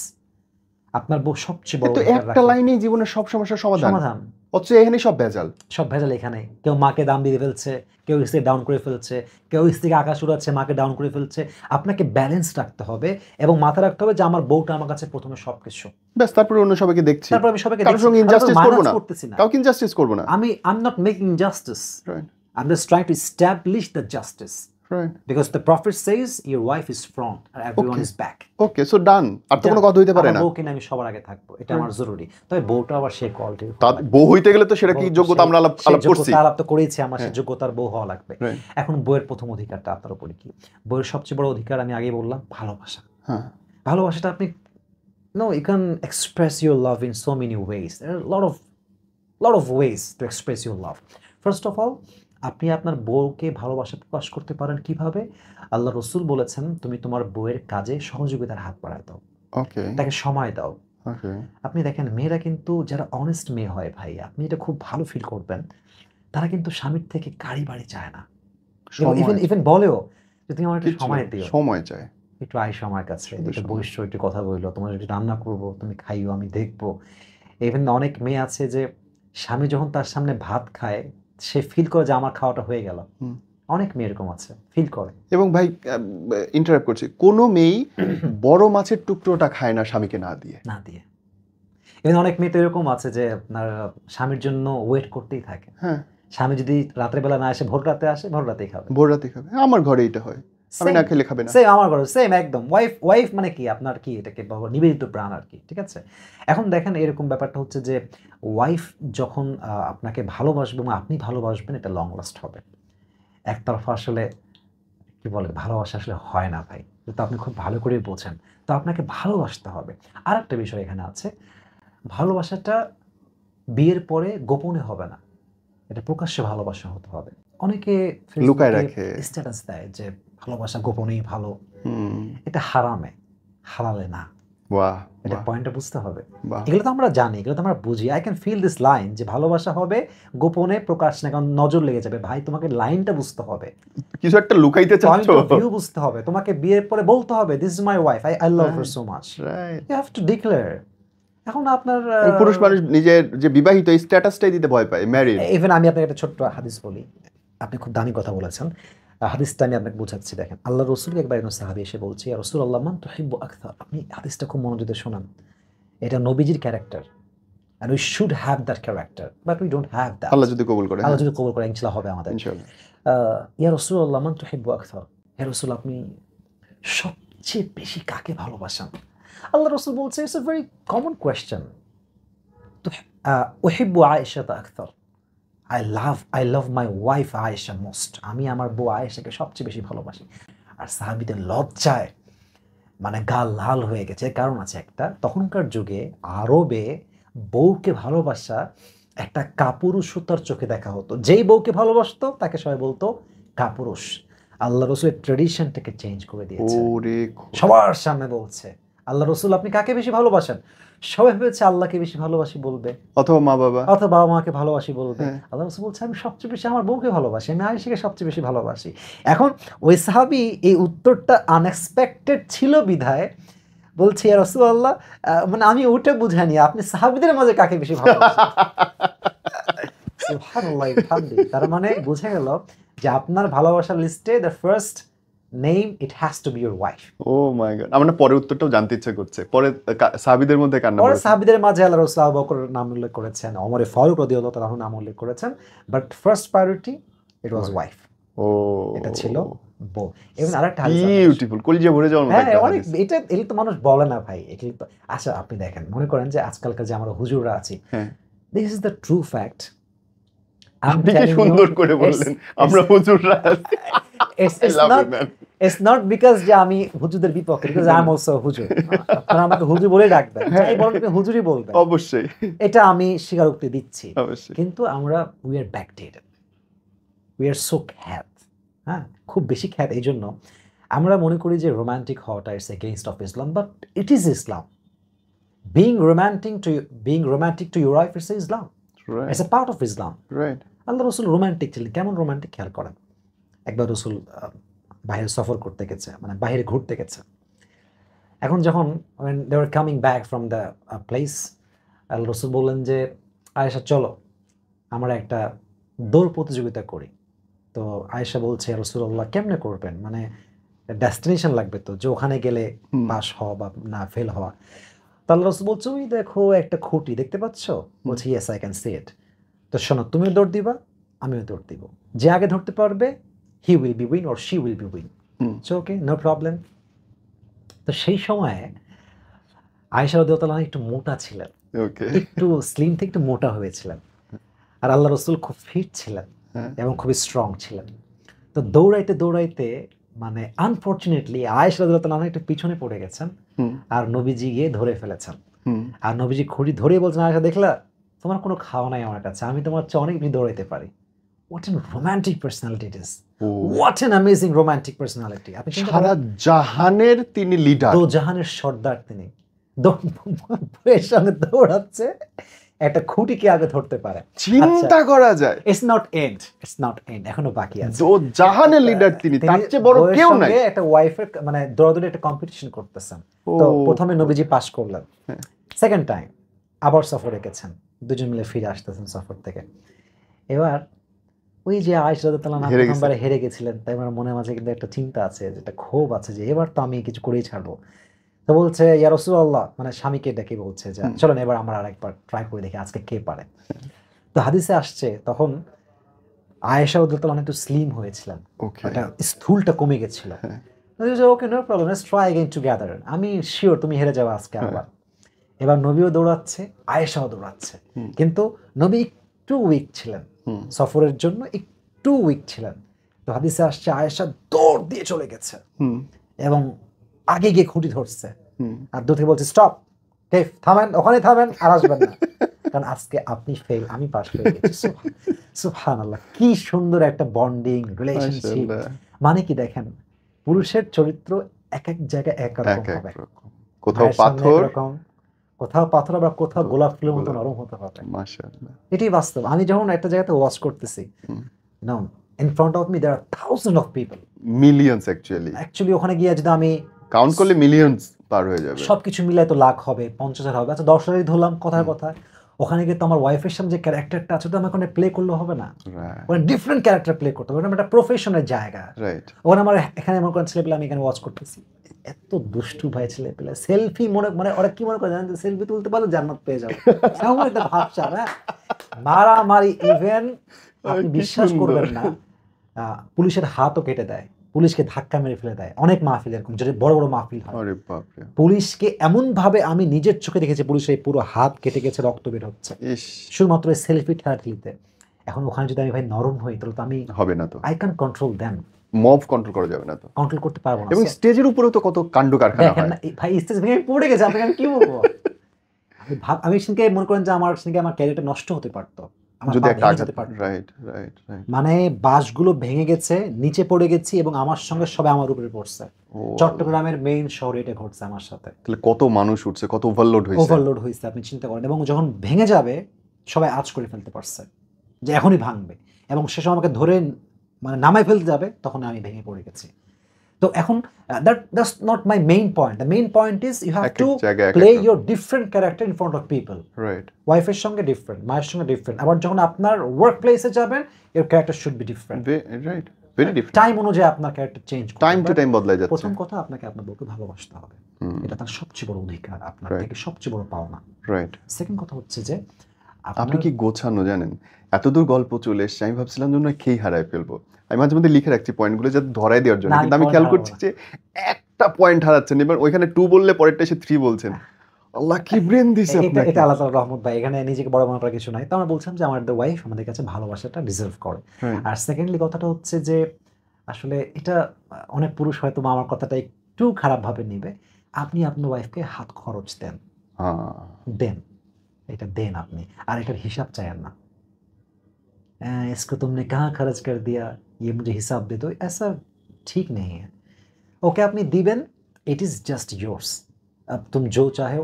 আপনার বউ সবচেয়ে বড়। একটা লাইনেই জীবনের সব সমস্যার সমাধান। অথচ এখানে সব ভেজাল এখানে। কেউ মাকে দাম দিয়ে ফেলছে, কেউ স্ত্রীকে ডাউন করে ফেলছে, কেউ স্ত্রীকে আকাশ উড়াচ্ছে, মাকে ডাউন করে ফেলছে। আপনাকে ব্যালেন্স রাখতে হবে এবং মাথা রাখতে হবে যে আমার বউটা আমার কাছে প্রথমে সবকিছু, ব্যাস। তারপরে অন্য সবাইকে দেখছি, তারপর আমি সবাইকে কারোর সঙ্গে ইনজাস্টিস করব না, কাউকে ইনজাস্টিস করব না। I'm not making justice. Right. I'm just trying to establish the justice. Right. Because the prophet says your wife is front and everyone is back. Okay, so done. আর তো কোনো কথা হইতে পারে না। আমার বউকে নিয়ে আমি সবার আগে থাকবো, এটা আমার জরুরি। তবে বউটা আবার সেই কোয়ালিটির, বউ হইতে গেলে তো সেটা কি যোগ্যতা আমরা আলাপ করছি, আলাপ তো করেছি আমরা, সেই যোগ্যতার বউ হওয়া লাগবে। এখন বউয়ের প্রথম অধিকারটা আপনার উপরে কি? বউয়ের সবচেয়ে বড় অধিকার আমি আগেই বললাম, ভালোবাসা। হ্যাঁ, ভালোবাসাটা আপনি you can express your love in so many ways. There are a lot of ways to express your love. First of all, আপনি আপনার বউকে ভালোবাসা প্রকাশ করতে পারেন কিভাবে? আল্লাহ রসুল বলেছেন, তুমি তোমার বউয়ের কাজে সহযোগিতার হাত বাড়ায় দাও, তাকে সময় দাও। আপনি দেখেন মেয়েরা কিন্তু যারা অনেস্ট মেয়ে হয় ভাই, আপনি এটা খুব ভালো ফিল করবেন, তারা কিন্তু স্বামীর থেকে গাড়ি বাড়ি চায় না, ইভেন বলেও যে তুমি আমার একটু সময় দিও, সময় চায়, একটু আইসো আমার কাছে, একটু বসো, একটু কথা বললো, তোমার একটু রান্না করবো, তুমি খাইও, আমি দেখবো। ইভেন অনেক মেয়ে আছে যে স্বামী যখন তার সামনে ভাত খায় সে ফিল করে যে আমার খাওয়াটা হয়ে গেল। অনেক মেয়ে এরকম আছে, ফিল করে। এবং ভাই ইন্টারাপ্ট করছি, কোনো মেয়েই বড় মাছের টুকরোটা খায় না স্বামীকে না দিয়ে। ইভেন অনেক মেয়ে তো এরকম আছে যে আপনার স্বামীর জন্য ওয়েট করতেই থাকে। হ্যাঁ, স্বামী যদি রাতের বেলা না আসে, ভোর রাতে আসে, ভোর রাতেই খাবে, ভোর রাতেই খাবে। আমার ঘরে এটা হয়, আমি না খেলে খাবে না। সেম আমার ঘরে, সেম একদম। ওয়াইফ মানে কি আপনার কি এটাকে নিবেদিত প্রাণ আর কি, ঠিক আছে। এখন দেখেন এরকম ব্যাপারটা হচ্ছে যে ওয়াইফ যখন আপনাকে ভালোবাসবে এবং আপনি ভালোবাসবেন, এটা লং লাস্ট হবে। একতরফা আসলে কি বলে ভালোবাসা আসলে হয় না ভাই, তো আপনি খুব ভালো করে বোঝেন। তো আপনাকে ভালোবাসতে হবে। আর একটা বিষয় এখানে আছে, ভালোবাসাটা বিয়ের পরে গোপনে হবে না, এটা প্রকাশ্যে ভালোবাসা হতে হবে। অনেকে লুকায় রাখে, স্ট্যাটাস দেয় যে ভালোবাসা গোপনেই ভালো, এটা হারামে, হালালে না। এটা পয়েন্টটা বুঝতে হবে। এগুলো তো আমরা জানি, এগুলো তো আমরা বুঝি। I can feel this line যে ভালোবাসা হবে গোপনে, প্রকাশ না, কারণ নজর লেগে যাবে। ভাই তোমাকে লাইনটা বুঝতে হবে, কিছু একটা লুকাইতে চাচ্ছো, ভিউ বুঝতে হবে। তোমাকে বিয়ের পরে বলতে হবে this is my wife, I love her so much, you have to declare. এখন আপনার পুরুষ মানুষ নিজের যে বিবাহিত এই স্ট্যাটাসটাই দিতে ভয় পায়, ম্যারিড। ইভেন আমি আপনাকে একটা ছোট্ট হাদিস বলি, আপনি খুব দামি কথা বলেছেন, হাদিসটা আমি আপনাকে বোঝাচ্ছি। দেখেন আল্লাহ রসুলকে একবার একজন সাহাবী এসে বলছে, ইয়া রাসূলুল্লাহ মান তুহিব্বু আকসার। আপনি হাদিসটা খুব মনোযোগ দিয়ে শোনান, এটা নবীজির character, and we should have that character, but we don't have that. আল্লাহ যদি কবুল করে, আল্লাহ যদি কবুল করে ইনশাআল্লাহ হবে আমাদের, ইনশাআল্লাহ। ইয়া রাসূলুল্লাহ মান তুহিব্বু আকসার, ইয়া রাসূল আপনি সবচেয়ে বেশি কাকে ভালোবাসেন? আল্লাহ রসুল বলছে, it's a very common question, উহিব্বু আয়েশা আকসার, I love my wife Ayesha most, আমি আমার বউ আয়েশাকে সবচেয়ে বেশি ভালোবাসি। আর সাহাবীদের লজ্জায় মানে গাল লাল হয়ে গেছে। কারণ আছে একটা, তখনকার যুগে আরবে বউকে ভালোবাসা একটা কাপুরুষতার চোখে দেখা হতো। যেই বউকে ভালোবাসতো তাকে সবাই বলতো কাপুরুষ। আল্লাহ রসুলের ট্রেডিশনটাকে চেঞ্জ করে দিয়েছে, সবার সামনে বলছে আল্লাহ রসুল আপনি কাকে বেশি ভালোবাসেন? সবাই ভেবেছে আল্লাহকে বেশি ভালোবাসি বলবে, অথবা বাবা মাকে ভালোবাসি বলবে। আল্লাহ রসুল বলছে আমি সবচেয়ে বেশি আমার বউকে ভালোবাসি, আমি আয়েশাকে সবচেয়ে বেশি ভালোবাসি। এখন ওই সাহাবী এই উত্তরটা আনএক্সপেক্টেড ছিল বিধায় বলছে, ইয়া রাসূলুল্লাহ মানে আমি ওটা বুঝাইনি, আপনি সাহাবীদের মাঝে কাকে বেশি ভালোবাসেন। সুবহানাল্লাহ, তার মানে বোঝা গেল যে আপনার ভালোবাসার লিস্টে the first name it has to be your wife. Oh my god, আমরা পরে উত্তরটাও জানতে ইচ্ছে করছে। পরে সাহাবীদের মধ্যে কার নাম? পরে সাহাবীদের মাঝে আল্লাহ রাসূল আবু বকর নাম উল্লেখ করেছেন, ওমর ফারুক রাদিয়াল্লাহু তাআলা নাম উল্লেখ করেছেন, but first priority it was wife. এটা ছিল বউ। এবং আরেকটা হাদিস, বিউটিফুল, কলিজা ভরে যাওয়ার মতো একটা হাদিস। এটা তো মানুষ বলে না ভাই, এগুলো তো আচ্ছা আপনি দেখেন, মনে করেন যে আজকালকার যে আমরা হুজুররা আছি, this is the true fact. আপনি কি সুন্দর করে বললেন আমরা হুজুররা আছি। It's not because যে আমি হুজুরদের বিপক্ষে, because I'm also হুজুর। আপনারা আমাকে হুজুর বলে ডাকবেন, যাই বলেন আপনি হুজুরই বলবেন, অবশ্যই এটা আমি স্বীকারোক্তি দিচ্ছি। অবশ্যই। কিন্তু আমরা we are backdated, we are so খ্যাত, হ্যাঁ খুব বেশি খ্যাত। এই জন্য আমরা মনে করি যে রোমান্টিক হওয়াটা it's against of Islam, but it is Islam. being romantic to your wife is Islam, it's a part of Islam, right? আল্লাহ রাসূল রোমান্টিক ছিলেন। কেমন রোমান্টিক খেয়াল করেন, একবার রাসূল বাইরে সফর করতে গেছে, মানে বাইরে ঘুরতে গেছে। এখন যখন when they were coming back from the place, আল্লাহ রাসূল বললেন যে আয়েশা চলো আমরা একটা দৌড় প্রতিযোগিতা করি। তো আয়েশা বলছে, রাসূলুল্লাহ কেমনে করবেন, মানে ডেস্টিনেশন লাগবে তো, যে ওখানে গেলে পাস হওয়া বা না ফেল হওয়া। তো আল্লাহ রাসূল বলছে ওই দেখো একটা খুঁটি দেখতে পাচ্ছ? বলছে ইয়েস আই ক্যান সি ইট। তো শোনো তুমিও দৌড় দিবা, আমিও দৌড় দিব, যে আগে ধরতে পারবে he will be win or she will be win, so okay, no problem. তো সেই সময়ে আয়েশা রাদিয়াল্লাহু আনহা একটু মোটা ছিলেন, একটু স্লিম থেকে একটু মোটা হয়েছিলেন, আর আল্লাহ রসুল খুব ফিট ছিলেন এবং খুবই স্ট্রং ছিলেন। তো দৌড়াইতে দৌড়াইতে মানে আনফর্চুনেটলি আয়েশা রাদিয়াল্লাহু আনহা একটু পিছনে পড়ে গেছেন, আর নবীজি গিয়ে ধরে ফেলেছেন। আর নবীজি খুঁড়ি ধরে বলছেন, আয়েশা দেখলা তোমার কোনো খাওয়া নাই আমার কাছে, আমি তোমার চেয়ে অনেক বেশি দৌড়াইতে পারি। What a romantic personality it is. What an amazing romantic personality. আপনি সারা জাহানের তিনি লিডার, দো জাহানের সর্দার তিনি, বউয়ের সঙ্গে দৌড়াচ্ছে, একটা খুঁটিকে আগে ধরতে পারে, চিন্তা করা যায়। It's not end, it's not end, এখনো বাকি আছে। দো জাহানের লিডার তিনি, তার চেয়ে বড় কেউ নাই। একটা ওয়াইফের মানে দৌড়াদৌড়ি একটা কম্পিটিশন করতেছেন। তো প্রথমে নবীজি পাস করলেন, সেকেন্ড টাইম আবার সফরে গেছেন, দুজন মিলে ফিরে আসতেছেন সফর থেকে। এবার ওই যে আয়েশা রাদিয়াল্লাহু আনহা প্রথমবারে হেরে গেছিলেন, তাই আমার মনের মাঝে কিন্তু একটা চিন্তা আছে, যেটা ক্ষোভ আছে, যে এবার তো আমি কিছু করেই ছাড়বো। তো বলছে, ইয়া রাসূলুল্লাহ, মানে স্বামীকে ডেকে বলছে যে চলেন এবার আমরা আরেকবার ট্রাই করে দেখি আজকে কে পারে। তো হাদিসে আসছে তখন আয়েশা রাদিয়াল্লাহু আনহা একটু স্লিম হয়েছিলেন, একটা স্থূলটা কমে গেছিল। Okay, no problem, let's try again together, আমি শিওর তুমি হেরে যাবে আজকে আবার। এবার নবীও দৌড়াচ্ছে, আয়েশাও দৌড়াচ্ছে, কিন্তু নবী একটু উইক ছিলেন, সফরের জন্য একটু উইক ছিলেন। তো হাদিসে আসছে আয়েশা দৌড় দিয়ে চলে গেছে এবং আগে গিয়ে খুঁটি ধরছে, আর দূর থেকে বলছে স্টপ, থামেন, ওখানে থামেন, আর আসবেন না, কারণ আজকে আপনি ফেল, আমি পাস হয়ে গেছি। সুবহানাল্লাহ, কি সুন্দর একটা বন্ডিং রিলেশনশিপ। মানে কি দেখেন, পুরুষের চরিত্র এক এক জায়গায় এক রকম হবে, কোথাও পাথর, কোথাও পাথর, আবার কোথাও গোলাপ ফুলের মতো নরম হতে হবে। মাশাআল্লাহ, এটাই বাস্তব। আমি যখন একটা জায়গাতে ওয়াচ করতেছি, নাও in front of me there are thousands of people, millions actually ওখানে গিয়ে যদি আমি কাউন্ট করলে মিলিয়নস পার হয়ে যাবে, সবকিছু মিলাই তো লাখ হবে, 50,000 হবে, আচ্ছা 10,000 ধরলাম কথার কথা। ওখানে গিয়ে তো আমার ওয়াইফের সামনে যে ক্যারেক্টারটা আছে, তো আমি ওখানে প্লে করলে হবে না, ওখানে ডিফারেন্ট ক্যারেক্টার প্লে করতে হবে, একটা প্রফেশনের জায়গা। ওখানে আমার এখানে মনে করেন ছেলেপেলে, আমি এখানে ওয়াচ করতেছি, এত দুষ্টু ভাই ছেলেপেলে, সেলফি মানে ওরা কি মনে করে জানেন, সেলফি তুলতে পারলে জান্নাত পেয়ে যাবে, এমন একটা ভাবছা না, মারামারি। ইভেন আপনি বিশ্বাস করবেন না, পুলিশের হাতও কেটে দেয়, পুলিশকে ধাক্কা মেরে ফেলে দেয়, অনেক মাহফিল এরকম, যেটা বড় বড় মাহফিল হয়, পুলিশকে এমন ভাবে আমি নিজের চোখে দেখেছি, পুলিশের এই পুরো হাত কেটে গেছে, রক্ত বের হচ্ছে শুধুমাত্র সেলফি ঠেলাঠেলিতে। এখন ওখানে যদি আমি ভাই নরম হই, তাহলে তো আমি হবে না, তো I can control them, mob control করা যাবে না, তো কন্ট্রোল করতে পারবো না। এবং স্টেজের উপরেও তো কত কাণ্ড কারখানা হয় ভাই, স্টেজ ভেঙে পড়ে গেছে, আমি কি বলবো। আমি সেদিনকে মনে করেন যে আমার ক্যারিয়ারটা নষ্ট হতে পারতো, মানে বাসগুলো ভেঙে গেছে, নিচে পড়ে গেছি, এবং আমার সঙ্গে সবাই আমার উপরে পড়ছে। চট্টগ্রামের মেইন শহরে এটা ঘটছে আমার সাথে। তাহলে কত মানুষ উঠছে, কত ওভারলোড হয়েছে আপনি চিন্তা করেন। এবং যখন ভেঙে যাবে, সবাই আঁচ করে ফেলতে পারছে যে এখনই ভাঙবে, এবং সে সময় আমাকে ধরে মানে নামাই ফেলতে যাবে, তখন আমি ভেঙে পড়ে গেছি। তো এখন that's not my main point. The main point is you have to play your different character in front of people. Right. ওয়াইফের সঙ্গে ডিফারেন্ট, মায়ের সঙ্গে ডিফারেন্ট, আবার যখন আপনার ওয়ার্ক প্লেসে যাবেন, your character should be different. Right. Very different. Time অনুযায়ী আপনার ক্যারেক্টার চেঞ্জ করতে হবে, টাইম টু টাইম বদলাই যাচ্ছে। প্রথম কথা, আপনাকে আপনার বউকে ভালোবাসতে হবে, এটা তার সবচেয়ে বড় অধিকার, আপনার থেকে সবচেয়ে বড় পাওনা। রাইট। সেকেন্ড কথা হচ্ছে যে আপনি কি গোছানো জানেন, এতদূর গল্প চলে এসছে, আমি ভাবছিলাম যে খেই হারায় ফেলবো, আমি মাঝে মধ্যে লিখে রাখছি পয়েন্টগুলো যাতে ধরাই দেওয়ার জন্য, কিন্তু আমি খেয়াল করছি যে একটা পয়েন্ট হারাচ্ছেন, এবার ওইখানে 2 বললে পরেরটা এসে 3 বলছেন। আল্লাহ কি ব্রেন দিছে আপনাকে। এটা আল্লাহ তাআলার রহমত ভাই, এখানে নিজেকে বড় মনে করার কিছু নাই। তো আমরা বলছিলাম যে আমাদের ওয়াইফ আমাদের কাছে ভালোবাসাটা ডিজার্ভ করে। আর সেকেন্ডলি কথাটা হচ্ছে যে আসলে এটা অনেক পুরুষ হয়তো আমার কথাটা একটু খারাপ ভাবে নেবে, আপনি আপনার ওয়াইফকে হাত খরচ দেন, এটা দেন আপনি, আর এটার হিসাব চাইেন না। इसको तुमने कहाँ खर्च कर दिया, ये मुझे हिसाब दे दो, ऐसा ठीक नहीं है। ओके, আপনি দিবেন, इट इज़ जस्ट योर्स, अब तुम जो चाहे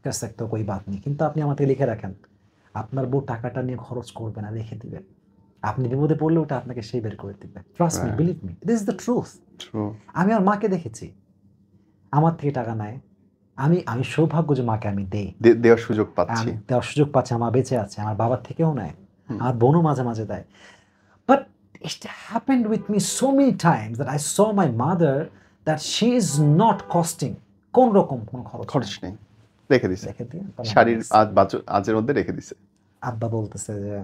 कर सकते हो, कोई बात नहीं, কিন্তু আপনি আমাকে লিখে রাখেন, আপনার বউ টাকাটা নিয়ে খরচ করবে না, রেখে দিবে, আপনি বিপদে পড়লে ওটা আপনাকে সেই বের করে দিবে। Trust me, believe me, this is the truth. আমি আমার মাকে দেখেছি, আমার থেকে টাকা নেয়, আমি সৌভাগ্য যে মাকে আমি দেওয়ার সুযোগ পাচ্ছি, আমার বেঁচে আছে, আমার বাবার থেকেও নেয়, আমার বোনও মাঝে মাঝে দেয়। But it happened with me so many Times that I saw my mother that she is not costing, কোন রকম কোনো খরচ নেই, রেখে দিছে, শাড়ির আজের মধ্যে রেখে দিছে। আব্বা বলতেছে যে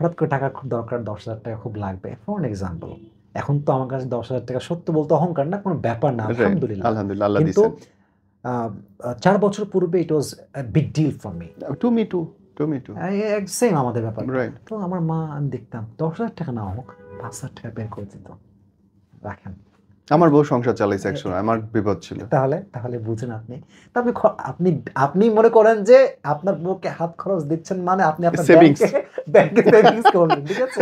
হঠাৎ করে টাকা খুব দরকার, 10,000 টাকা খুব লাগবে, ফর এক্সাম্পল। এখন তো আমার কাছে 10,000 টাকা সত্য বলতে অহংকার না, কোনো ব্যাপার না, আলহামদুলিল্লাহ। আলহামদুলিল্লাহ, আল্লাহ কিন্তু দিয়েছেন। 4 বছর পূর্বে it was a big deal for me. To me too same আমাদের ব্যাপার। রাইট। তো আমার মা, আমি দেখতাম 10,000 টাকা না হোক 5,000 টাকা বের করে দিত, রাখেন। আমার বউ সংসার চালাইছে একসময়, আমার বিপদ ছিল। তাহলে বুঝেন আপনি। তো আপনি আপনি মনে করেন যে আপনার বউকে হাত খরচ দিচ্ছেন মানে আপনি আপনার Savings. ব্যাংকে সেভিংস করবেন, ঠিক আছে?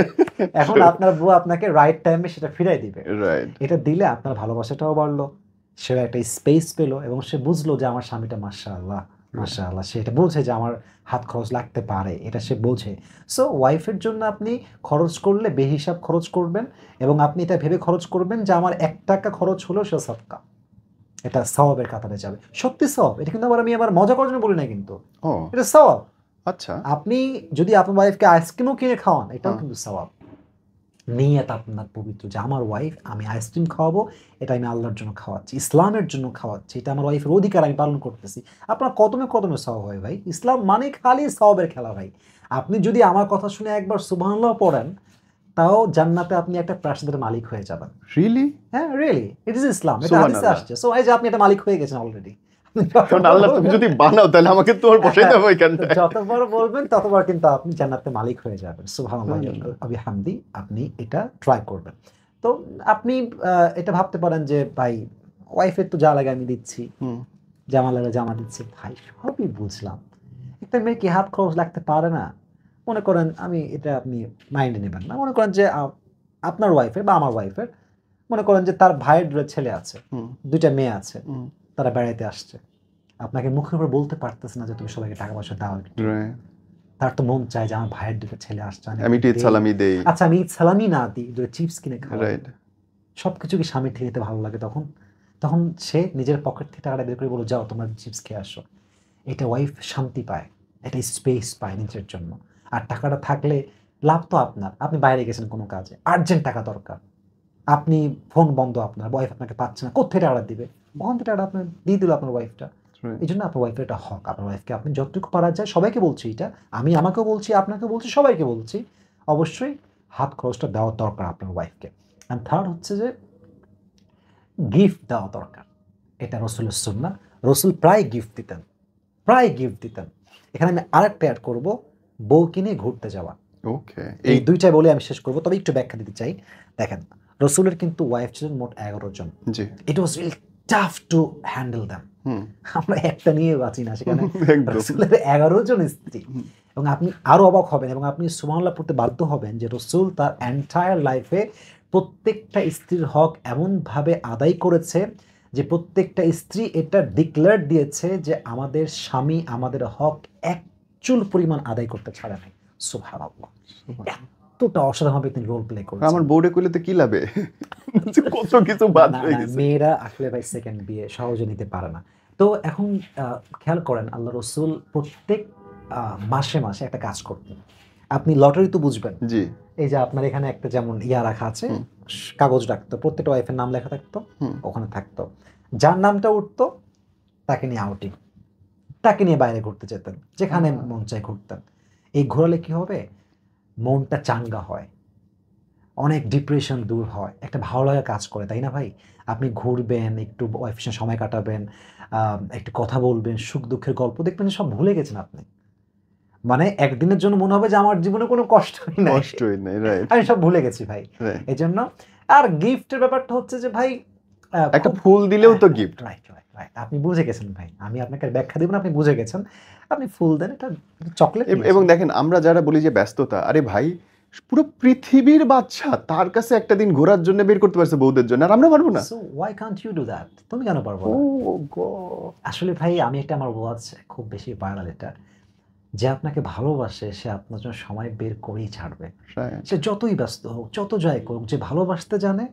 এখন আপনার বউ আপনাকে রাইট টাইমে সেটা ফিরাই দিবে। রাইট। এটা দিলে আপনার ভালোবাসাটাও বাড়লো, সে একটা স্পেস পেলো এবং সে বুঝলো যে আমার স্বামীটা মাশাআল্লাহ মাশাআল্লাহ, সে এটা বোঝে যে আমার হাত খরচ লাগতে পারে, এটা সে বোঝে। সো ওয়াইফের জন্য আপনি খরচ করলে বেহিসাব খরচ করবেন এবং আপনি এটা ভেবে খরচ করবেন যে আমার 1 টাকা খরচ হলেও সে সদকা, এটা সওয়াবের কাতারে যাবে। সত্যি সওয়াব, এটা কিন্তু আমি আবার মজা করার জন্য বলি না, কিন্তু ও এটা সওয়াব। আচ্ছা। আপনি যদি আপনার ওয়াইফকে আইসক্রিমও কিনে খাওয়ান, এটাও কিন্তু সওয়াব। নিয়ত আপনার পবিত্র যে আমার ওয়াইফ, আমি আইসক্রিম খাওয়াবো, এটা আমি আল্লাহর জন্য খাওয়াচ্ছি, ইসলামের জন্য খাওয়াচ্ছি, এটা আমার ওয়াইফের অধিকার, আমি পালন করতেছি। আপনার কদমে কদমে সওয়াব হয় ভাই। ইসলাম মানে খালি সওয়াবের খেলা ভাই। আপনি যদি আমার কথা শুনে একবার সুবহানাল্লাহ পড়েন, তাও জান্নাতে আপনি একটা প্রাসাদের মালিক হয়ে যাবেন। রিয়েলি? হ্যাঁ, রিয়েলি, ইট ইজ ইসলাম, এটা হাদিসে আসছে। সো এই যে আপনি একটা মালিক হয়ে গেছেন অলরেডি। কারণ আল্লাহ, তুমি যদি বানাও তাহলে আমাকে তোমার বসাই দেবো এখানে। যতবার বলবেন ততবার কিন্তু আপনি জান্নাতে মালিক হয়ে যাবেন। সুবহানাল্লাহ ওয়া বিহামদি। আপনি এটা ট্রাই করবেন। তো আপনি এটা ভাবতে পারেন যে ভাই ওয়াইফের তো যা লাগে আমি দিচ্ছি, জামা লাগে জামা দিচ্ছি। ভাই সবই বুঝলাম, একটা মেয়ে কি হাত খরচ লাগতে পারে না? মনে করেন আমি এটা, আপনি মাইন্ডে নেবেন না। মনে করেন যে আপনার ওয়াইফের বা আমার ওয়াইফের, মনে করেন যে তার ভাইয়ের 2 ছেলে আছে, 2টা মেয়ে আছে, তারা বেড়াইতে আসছে। আপনাকে মুখের উপর বলতে পারতেছে না যে তুমি সবাইকে টাকা পয়সা দাও। তার তো মন চায় যে আমার ভাইয়ের 2টা ছেলে আসছে, আমি ঈদ সালামি দেই। আচ্ছা, আমি ঈদ সালামি না দিই, 2 চিপস কিনে খাওয়াই। রাইট। সবকিছু কি স্বামীর থেকে ভালো লাগে? তখন সে নিজের পকেট থেকে টাকাটা বের করে বলে, যাও তোমরা চিপস খেয়ে আসো। এটা ওয়াইফ শান্তি পায়, এটা স্পেস পায় নিজের জন্য। আর টাকাটা থাকলে লাভ তো আপনার। আপনি বাইরে গেছেন কোনো কাজে, আর্জেন্ট টাকা দরকার, আপনি ফোন বন্ধ, আপনার ওয়াইফ আপনাকে পাচ্ছে না, কোথায় টাকাটা দিবে? বন্ধ টাকাটা আপনার দিয়ে দিল আপনার ওয়াইফটা। এই জন্য আপনার ওয়াইফের এটা হক। আপনার ওয়াইফকে আপনি যতটুকু পারা যায়, সবাইকে বলছি এটা, আমি আমাকেও বলছি, আপনাকেও বলছি, সবাইকে বলছি, অবশ্যই হাত খরচটা দেওয়া দরকার আপনার ওয়াইফকে। অ্যান্ড থার্ড হচ্ছে যে গিফট দেওয়া দরকার। এটা রসুলের সুন্নাহ। রসুল প্রায় গিফট দিতেন। এখানে আমি আরেকটা অ্যাড করব, বউকে নিয়ে ঘুরতে যাওয়া। ওকে, এই 2টাই বলে আমি শেষ করব, তবে একটু ব্যাখ্যা দিতে চাই। দেখেন, রসুলের কিন্তু ওয়াইফ ছিলেন মোট 11 জন। জি। It was really tough to handle them. আমরা একটা নিয়ে বাঁচি না, সেখানে রসুলের 11 জন স্ত্রী। এবং আপনি আরো অবাক হবেন এবং আপনি সুবহানাল্লাহ পড়তে বাধ্য হবেন যে রসুল তার এন্টায়ার লাইফে প্রত্যেকটা স্ত্রীর হক এমনভাবে আদায় করেছে যে প্রত্যেকটা স্ত্রী এটা ডিক্লেয়ার দিয়েছে যে আমাদের স্বামী আমাদের হক এক চুল পরিমাণ আদায় করতে ছাড়ে নাই। সুবহানাল্লাহ, এতটা অসাধারণভাবে তিনি রোল প্লে করেছেন। আমার বোর্ডে কইলে তো কি লাভে, কত কিছু বাদ হয়ে গেছে। মেয়েরা আসলে ভাই সেকেন্ড বিয়ে সহজে নিতে পারে না। তো এখন খেয়াল করেন, আল্লাহ রসুল প্রত্যেক মাসে মাসে একটা কাজ করতেন। আপনি লটারি তো বুঝবেন, জি। এই যে আপনার এখানে একটা যেমন রাখা আছে, কাগজ রাখতো, প্রত্যেকটা ওয়াইফের নাম লেখা থাকতো, ওখানে থাকতো। যার নামটা উঠতো তাকে নিয়ে আউটিং, তাকে নিয়ে বাইরে ঘুরতে যেতেন, যেখানে মন চায় ঘুরতেন। এই ঘোরালে কি হবে? মনটা চাঙ্গা হয়, অনেক ডিপ্রেশন দূর হয়, একটা ভালো লাগা কাজ করে, তাই না ভাই? আপনি ঘুরবেন, একটু ওয়াইফের সাথে সময় কাটাবেন, একটু কথা বলবেন, সুখ দুঃখের গল্প দেখবেন, সব ভুলে গেছেন আপনি। মানে একদিনের জন্য মনে হবে যে আমার জীবনে কোনো কষ্টই নাই, আমি সব ভুলে গেছি ভাই। এই জন্য আর গিফটের ব্যাপারটা হচ্ছে যে ভাই একটা ফুল দিলেও তো গিফট। রাইট, আপনি বুঝে গেছেন ভাই, আমি আপনাকে ব্যাখ্যা দিব না, আপনি বুঝে গেছেন। আপনি ফুল দেন, এটা চকলেট। এবং দেখেন, আমরা যারা বলি যে ব্যস্ততা, আরে ভাই পুরো পৃথিবীর বাদশা, তার কাছে একটা দিন ঘোরার জন্য বের করতে পারছে বউদের জন্য, আর আমরা পারবো না? So why can't you do that? তুমি কেন পারবো না? আসলে ভাই, আমি একটা, আমার ওয়াচ খুব বেশি ভাইরাল এটা, যে আপনাকে ভালোবাসে সে আপনার জন্য সময় বের করেই ছাড়বে। সে যতই ব্যস্ত হোক, যত যাই করুক, যে ভালোবাসতে জানে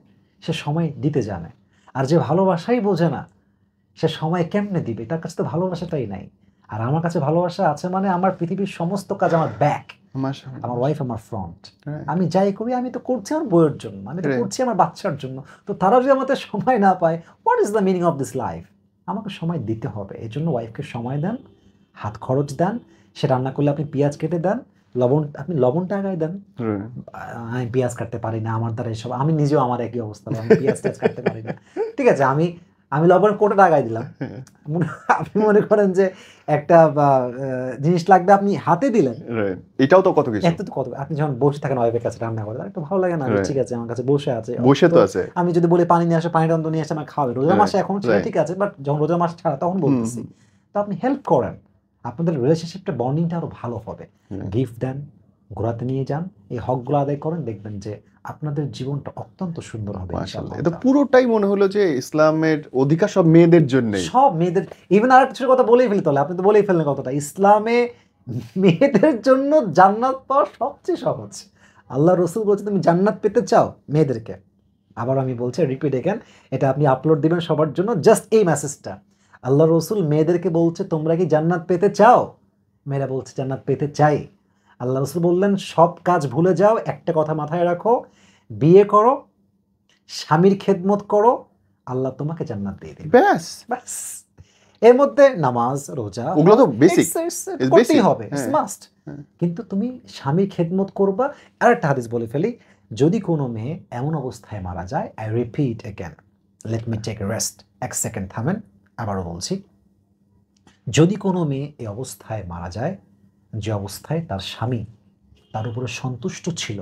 সে সময় দিতে জানে। আর যে ভালোবাসাই বোঝে না, সে সময় কেমনে দিবে? তার কাছে তো ভালোবাসাটাই নাই। আর আমার কাছে ভালোবাসা আছে, মানে আমার পৃথিবীর সমস্ত কাজ আমার ব্যাক, আমার ওয়াইফ আমার ফ্রন্ট। আমি যাই করি, আমি তো করছি আমার বউয়ের জন্য, আমি তো করছি আমার বাচ্চার জন্য। তো তারা যদি আমাদের সময় না পায়, what is the meaning of this life? আমাকে সময় দিতে হবে। এই জন্য ওয়াইফকে সময় দেন, হাত খরচ দেন। সে রান্না করলে আপনি পেঁয়াজ কেটে দেন, আপনি লবণটা আগায় দেন। আমি পেঁয়াজ কাটতে পারি না, আমার দ্বারা এসব, আমি নিজেও আমার একই অবস্থা, আমি পেঁয়াজ টেয়াজ কাটতে পারি না। ঠিক আছে, আমি লবণ কোটাটা আগায় দিলাম। আপনি মনে করেন যে একটা জিনিস লাগবে, আপনি হাতে দিলেন, এটাও তো কত কিছু। এত তো কত, আপনি যখন বসে থাকেন ওয়াইফের কাছে রান্না করে, একটু ভালো লাগে না? ঠিক আছে, আমার কাছে বসে আছে, তো আছে, আমি যদি বলি পানি নিয়ে আসে, পানিটা অন্তত নিয়ে আসে আমার খাওয়াবে। রোজা মাসে এখন সেটা ঠিক আছে, বাট যখন রোজা মাস ছাড়া তখন বলতেছি। তো আপনি হেল্প করেন, আপনাদের রিলেশনশিপটা, বন্ডিংটা আরো ভালো হবে। গিফট দেন, ঘোরাতে নিয়ে যান, এই হকগুলো আদায় করেন, দেখবেন যে আপনাদের জীবনটা অত্যন্ত সুন্দর হবে ইনশাআল্লাহ। এটা পুরোটাই মনে হলো যে ইসলামের অধিকার সব মেয়েদের জন্য, সব মেয়েদের। ইভেন আর একটা কথা বলেই ফেলি, তাহলে আপনি তো বলেই ফেললেন কথাটা, ইসলামে মেয়েদের জন্য জান্নাত পাওয়া সবচেয়ে সহজ। আল্লাহ রসুল বলছে তুমি জান্নাত পেতে চাও মেয়েদেরকে, আবার আমি বলছি, রিপিট এগেন, এটা আপনি আপলোড দিবেন সবার জন্য, জাস্ট এই মেসেজটা। আল্লাহ রসুল মেয়েদেরকে বলছে তোমরা কি জান্নাত পেতে চাও? মেয়েরা বলছে জান্নাত পেতে চাই। আল্লাহ রসুল বললেন সব কাজ ভুলে যাও, একটা কথা মাথায় রাখো, বিয়ে করো, স্বামীর খেদমত করো, আল্লাহ তোমাকে জান্নাত দিয়ে দিবে। ব্যাস ব্যাস। এর মধ্যে নামাজ, রোজা, ওগুলো তো বেসিক, করতেই হবে, ইটস মাস্ট। কিন্তু তুমি স্বামীর খেদমত করবা। আর একটা হাদিস বলে ফেলি, যদি কোনো মেয়ে এমন অবস্থায় মারা যায়, I repeat again, let me take rest, এক সেকেন্ড থামেন, আবারও বলছি, যদি কোনো মেয়ে এই অবস্থায় মারা যায়, যে অবস্থায় তার স্বামী তার উপরে সন্তুষ্ট ছিল,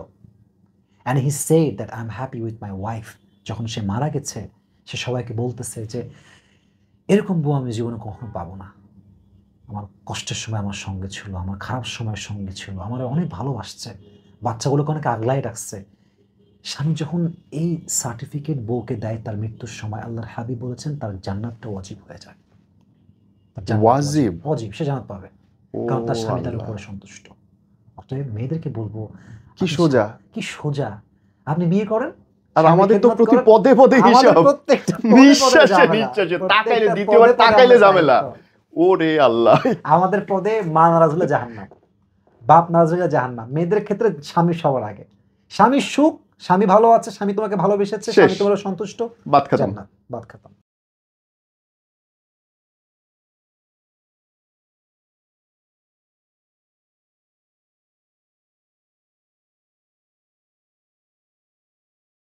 and he said that I am happy with my wife, যখন সে মারা গেছে, সে সবাইকে বলতেছে যে এরকম বউ আমি জীবনে কখনো পাবো না, আমার কষ্টের সময় আমার সঙ্গে ছিল, আমার খারাপ সময়ের সঙ্গে ছিল, আমার অনেক ভালোবাসছে, বাচ্চাগুলোকে অনেক আগলায় রাখছে। স্বামী যখন এই সার্টিফিকেট বউকে দেয় তার মৃত্যুর সময়, আল্লাহর হাবিব বলেছেন তার জান্নাতটা ওয়াজিব হয়ে যায়। ওয়াজিব, সে জান্নাত পাবে, কারণ তার স্বামী তার উপরে সন্তুষ্ট। অতএব মেয়েদেরকে বলবো, কি সোজা, কি সোজা, আপনি বিয়ে করেন। আর আমাদের তো প্রতি পদে পদে হিসাব, নিঃশ্বাসে নিঃশ্বাসে, তাকাইলে দ্বিতীয়বার তাকাইলে ঝামেলা। ওরে আল্লাহ, আমাদের পদে মা নারাজ হলে জাহান্নাম, বাপ নারাজ হলে জাহান্নাম। মেয়েদের ক্ষেত্রে স্বামী সবার আগে, স্বামীর সুখ, স্বামী ভালো আছে, স্বামী তোমাকে ভালোবেসেছে, স্বামী তোমার সন্তুষ্ট, বাদ খাতাম। বাদ খাতাম।